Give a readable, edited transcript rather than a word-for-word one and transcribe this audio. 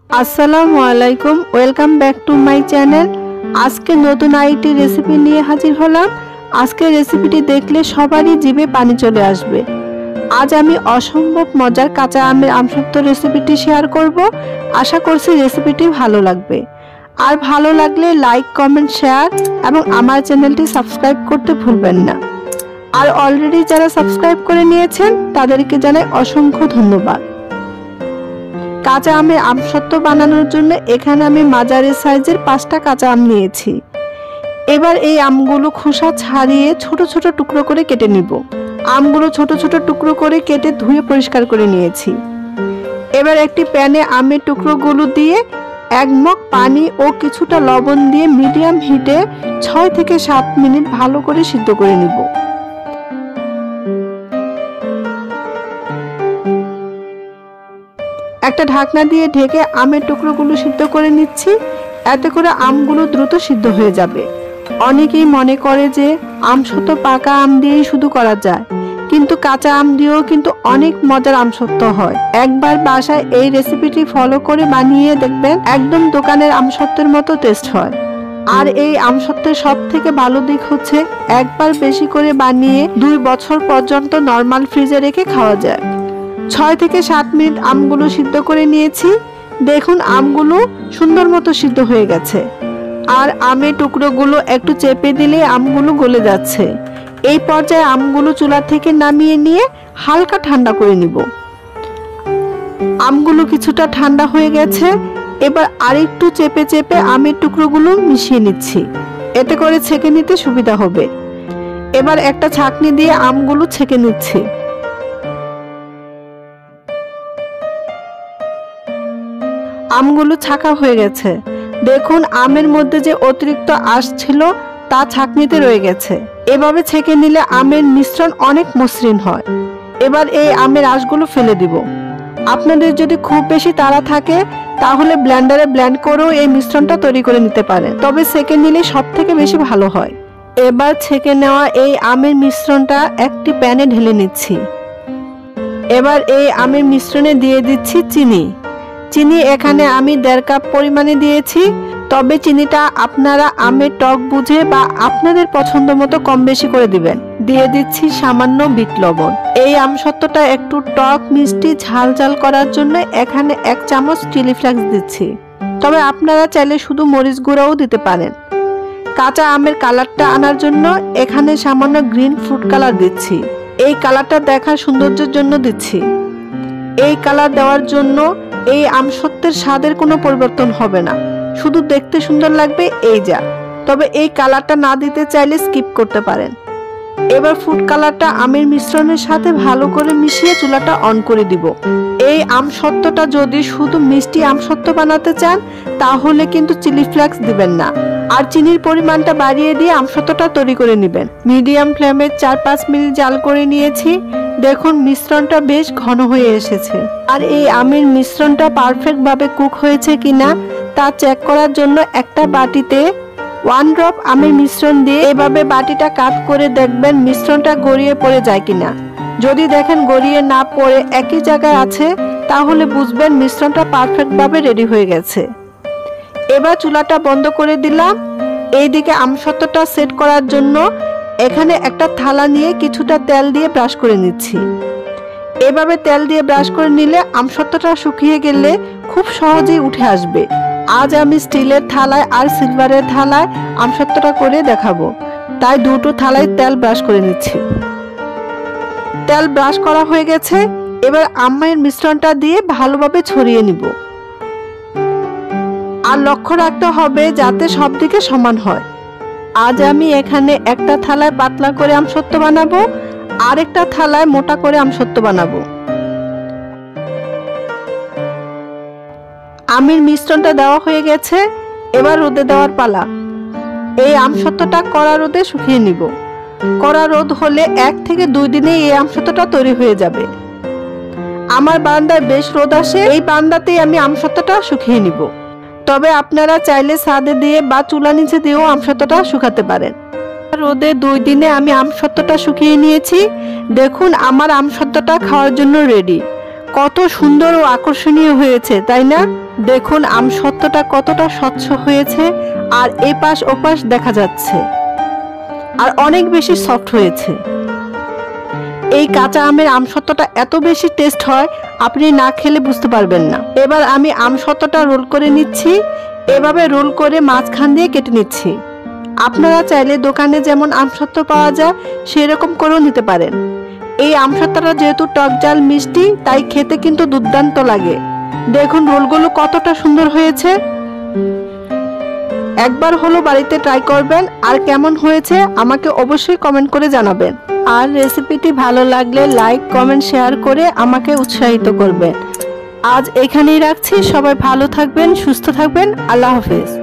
আসসালামু আলাইকুম, welcome back to my channel. আজকে নতুন আরেকটি রেসিপি নিয়ে হাজির হলাম। আজকের রেসিপিটি দেখলে সবারই জিভে পানি চলে আসবে। আজ আমি অসম্ভব মজার কাঁচা আমের আমসত্ত্ব রেসিপিটি শেয়ার করব। আশা করছি রেসিপিটি ভালো লাগবে। আর ভালো লাগলে লাইক, কমেন্ট, শেয়ার এবং আমার চ্যানেলটি সাবস্ক্রাইব করতে ভুলবেন না। আর অলরেডি যারা সাবস্ক্রাইব করে নিয়েছেন তাদেরকে জানাই অসংখ্য ধন্যবাদ। কাঁচা আমের আমসত্ত্ব বানানোর জন্য এখানে আমি মাঝারি সাইজের 5টা কাঁচা আম নিয়েছি। এবার এই আমগুলো খোসা ছাড়িয়ে ছোট ছোট টুকরো করে কেটে নিব। আমগুলো ছোট ছোট টুকরো করে কেটে ধুয়ে পরিষ্কার করে নিয়েছি। এবার একটি প্যানে আমের টুকরোগুলো দিয়ে 1 মগ পানি ও কিছুটা লবণ দিয়ে মিডিয়াম হিটে 6 থেকে 7 মিনিট ভালো করে সিদ্ধ করে নিব। একটা ঢাকনা দিয়ে ঢেকে আমের টুকরোগুলো সিদ্ধ করে নিচ্ছি। এতে করে আমগুলো দ্রুত সিদ্ধ হয়ে যাবে। অনেকেই মনে করে যে আমসত্ত্ব পাকা আম দিয়েই শুধু করা যায়, কিন্তু কাঁচা আম দিয়েও কিন্তু অনেক মজার আমসত্ত্ব হয়। একবার বাসায় এই রেসিপিটি ফলো করে বানিয়ে দেখবেন, একদম দোকানের আমসত্ত্বের মতো টেস্ট হয়। আর এই আমসত্ত্বের সব থেকে ভালো দিক হচ্ছে একবার বেশি করে বানিয়ে 2 বছর পর্যন্ত নরমাল ফ্রিজে রেখে খাওয়া যায়। 6 থেকে 7 মিনিট আমগুলো সিদ্ধ করে নিয়েছি। দেখুন আমগুলো সুন্দর মতো সিদ্ধ হয়ে গেছে। আর আমের টুকরোগুলো একটু চেপে দিলে আমগুলো গলে যাচ্ছে। এই পর্যায়ে আমগুলো চুলা থেকে নামিয়ে নিয়ে হালকা ঠান্ডা করে নিব। আমগুলো কিছুটা ঠান্ডা হয়ে গেছে। এবার আরেকটু চেপে চেপে আমের টুকরোগুলো মিশিয়ে নিচ্ছি, এতে করে ছেঁকে নিতে সুবিধা হবে। এবার একটা ছাঁকনি দিয়ে আমগুলো ছেঁকে নিচ্ছি। আমগুলো ছাঁকা হয়ে গেছে। দেখুন আমের মধ্যে যে অতিরিক্ত আঁশ ছিল তা ছাঁকনিতে রয়ে গেছে। এভাবে ছেঁকে নিলে আমের মিশ্রণ অনেক মসৃণ হয়। এবার এই আমের আঁশগুলো ফেলে দিব। আপনাদের যদি খুব বেশি তাড়া থাকে তাহলে ব্লেন্ডারে ব্লেন্ড করেও এই মিশ্রণটা তৈরি করে নিতে পারেন, তবে ছেঁকে নিলে সব থেকে বেশি ভালো হয়। এবার ছেঁকে নেওয়া এই আমের মিশ্রণটা একটি প্যানে ঢেলে নিচ্ছি। এবার এই আমের মিশ্রণে দিয়ে দিচ্ছি চিনি। চিনি এখানে আমি 1.5 কাপ পরিমাণে দিয়েছি, তবে চিনিটা আপনারা আমের টক বুঝে বা আপনাদের পছন্দ মতো কম বেশি করে দিবেন। দিয়ে দিচ্ছি সামান্য বিট লবণ। এই আমসত্ত্বটা একটু টক মিষ্টি ঝাল ঝাল করার জন্য এখানে 1 চামচ চিলি ফ্লেক্স দিচ্ছি, তবে আপনারা চাইলে শুধু মরিচ গুঁড়াও দিতে পারেন। কাঁচা আমের কালারটা আনার জন্য এখানে সামান্য গ্রিন ফ্রুট কালার দিচ্ছি। এই কালারটা দেখার সৌন্দর্যের জন্য দিচ্ছি। এই কালার দেওয়ার জন্য এই আমসত্ত্বের স্বাদের কোনো পরিবর্তন হবে না, শুধু দেখতে সুন্দর লাগবে এই যা। তবে এই কালারটা না দিতে চাইলে স্কিপ করতে পারেন। এবার ফুড কালারটা আমের মিশ্রণের সাথে ভালো করে মিশিয়ে চুলাটা অন করে দিব। এই আমসত্ত্বটা যদি শুধু মিষ্টি আমসত্ত্ব বানাতে চান তাহলে কিন্তু চিলি ফ্লেক্স দিবেন না, আর চিনির পরিমাণটা বাড়িয়ে দিয়ে আমসত্ত্বটা তৈরি করে নেবেন। মিডিয়াম ফ্লেমে 4-5 মিনিট জাল করে নিয়েছি। দেখুন মিশ্রণটা বেশ ঘন হয়ে এসেছে। আর এই আমের মিশ্রণটা পারফেক্ট ভাবে কুক হয়েছে কিনা তা চেক করার জন্য একটা বাটিতে 1 ড্রপ আমের মিশ্রণ দিয়ে এভাবে বাটিটা কাট করে দেখবেন মিশ্রণটা গড়িয়ে পড়ে যায় কিনা। যদি দেখেন গড়িয়ে না পড়ে একই জায়গায় আছে তাহলে বুঝবেন মিশ্রণটা পারফেক্ট ভাবে রেডি হয়ে গেছে। এবার চুলাটা বন্ধ করে দিলাম। এইদিকে আমসত্ত্বটা সেট করার জন্য এখানে একটা থালা নিয়ে কিছুটা তেল দিয়ে ব্রাশ করে নিচ্ছি। এভাবে তেল দিয়ে ব্রাশ করে নিলে আমসত্ত্বটা শুকিয়ে গেলে খুব সহজেই উঠে আসবে। আজ আমি স্টিলের থালায় আর সিলভারের থালায় আমসত্ত্বটা করে দেখাবো, তাই দুটো থালায় তেল ব্রাশ করে নিচ্ছি। তেল ব্রাশ করা হয়ে গেছে। এবার আমের মিশ্রণটা দিয়ে ভালোভাবে ছড়িয়ে নিব। আর লক্ষ্য রাখতে হবে যাতে সব দিকে সমান হয়। আজ আমি এখানে একটা থালায় পাতলা করে আমসত্ত্ব বানাবো, আর একটা থালায় মোটা করে আমসত্ত্ব বানাবো। আমের মিশ্রণটা দেওয়া হয়ে গেছে। এবার রোদে দেওয়ার পালা। এই আমসত্ত্বটা কড়া রোদে শুকিয়ে নিব। কড়া রোদ হলে 1 থেকে 2 দিনে এই আমসত্ত্বটা তৈরি হয়ে যাবে। আমার বারান্দায় বেশ রোদ আসে, এই বারান্দাতেই আমি আমসত্ত্বটা শুকিয়ে নিব। তবে আপনারা চাইলে ছাদে দিয়ে বা চুলা নিচে দিয়েও আমসত্ত্বটা শুকাতে পারেন। রোদে 2 দিনে আমি আমসত্ত্বটা শুকিয়ে নিয়েছি। দেখুন আমার আমসত্ত্বটা খাওয়ার জন্য রেডি। কত সুন্দর ও আকর্ষণীয় হয়েছে, তাই না? দেখুন আমসত্ত্বটা কতটা স্বচ্ছ হয়েছে, আর এপাশ ওপাশ দেখা যাচ্ছে, আর অনেক বেশি সফট হয়েছে। এই কাঁচা আমের আমসত্ত্বটা এত বেশি টেস্ট হয়, আপনি না খেলে বুঝতে পারবেন না। এবার আমি আমসত্ত্বটা রোল করে নিচ্ছি। এভাবে রোল করে মাঝখান দিয়ে কেটে নিচ্ছি। আপনারা চাইলে দোকানে যেমন আমসত্ত্ব পাওয়া যায় সেরকম করেও নিতে পারেন। এই আমসত্ত্বটা যেহেতু টক ঝাল মিষ্টি, তাই খেতে কিন্তু দুর্দান্ত লাগে। দেখুন রোলগুলো কতটা সুন্দর হয়েছে। একবার হলো বাড়িতে ট্রাই করবেন, আর কেমন হয়েছে আমাকে অবশ্যই কমেন্ট করে জানাবেন। আর রেসিপিটি ভালো লাগলে লাইক, কমেন্ট, শেয়ার করে আমাকে উৎসাহিত করবেন। আজ এখানেই রাখছি। সবাই ভালো থাকবেন, সুস্থ থাকবেন। আল্লাহ হাফেজ।